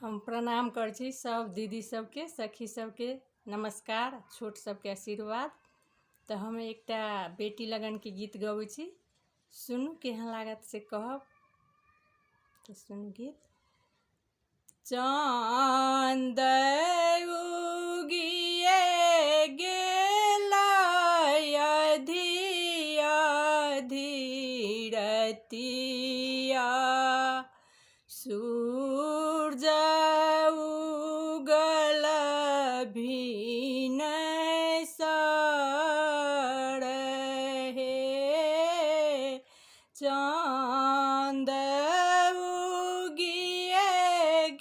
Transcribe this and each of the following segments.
हम प्रणाम कर छी सब दीदी सबके, सखी सबके नमस्कार, छोट सबके आशीर्वाद। तो हम एकटा बेटी लगन के गीत गबै छी, सुनू केहन लागत से कहब। तो सुनू गीत। चांद उगिए गेला अधिया धीरतिया, सूरज उगल भिन सड़हे, चांद उगिए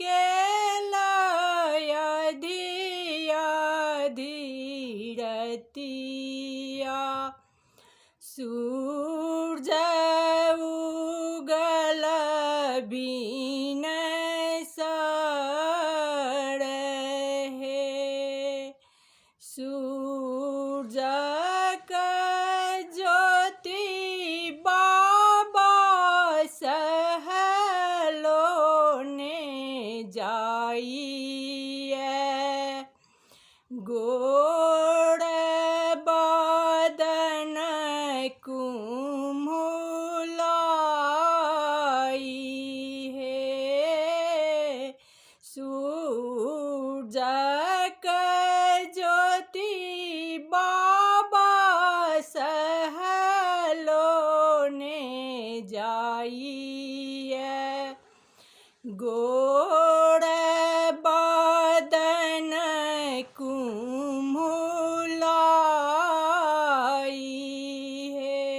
गेला अधिया धीरतिया, सूरज उगल भिन सड़हे, सूरज का ज्योति बाबा सहलो ने जाइए, गोड़ बदन कुम्हुलाई है, सूरज का ज्योति बाबा सहलो ने जाइए, गोड़ बदन कुम्हुलाई है,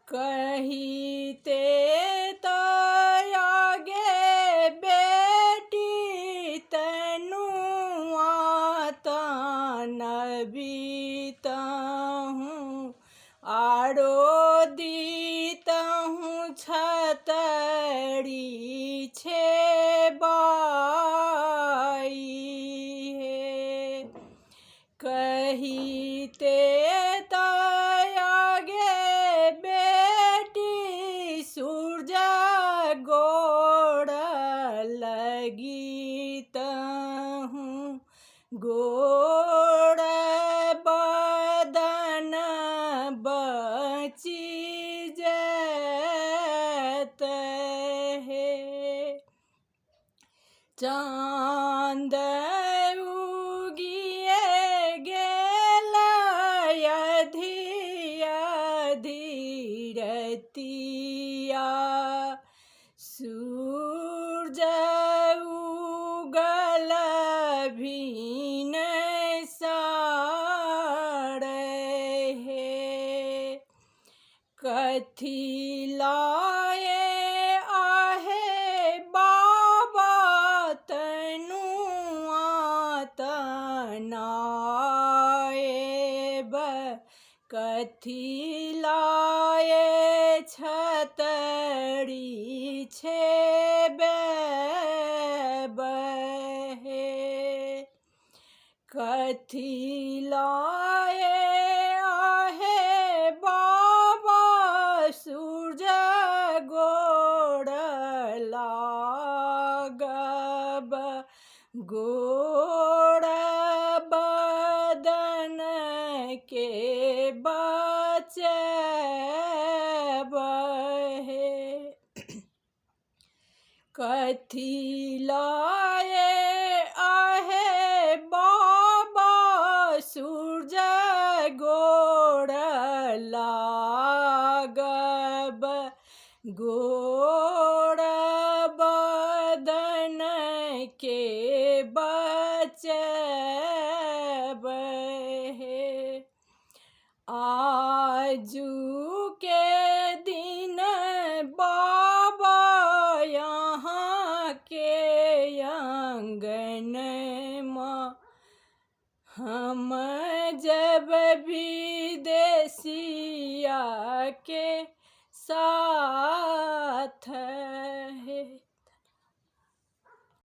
कहिते तो आगे बेटी तनुआ तन बीता हूँ, आरो दीता हूँ छतरी छे बाई है, कहिते तो आगे बेटी सूरज गोड़ लगीता हूँ, गोड़ बदन बची जैत है, चांद उगिए गेला अधिया धीरतिया, सूरज उगल भिन सड़हे, कथी लाए आहे बाबा तनुआ तनाएब, कथी लाए छतरी छेबे बहे, कथी लाए आहे बाबा सूरज गोड़ लागब, गोड़ बदन के बचेब है, कथी लाए आहे बाबा सूरज गोड़ लागब, गोड़ बदन के बचेब है, आजू के दिन बाबा यहाँ के आंगन माँ हम जब विदेशिया के साथ है।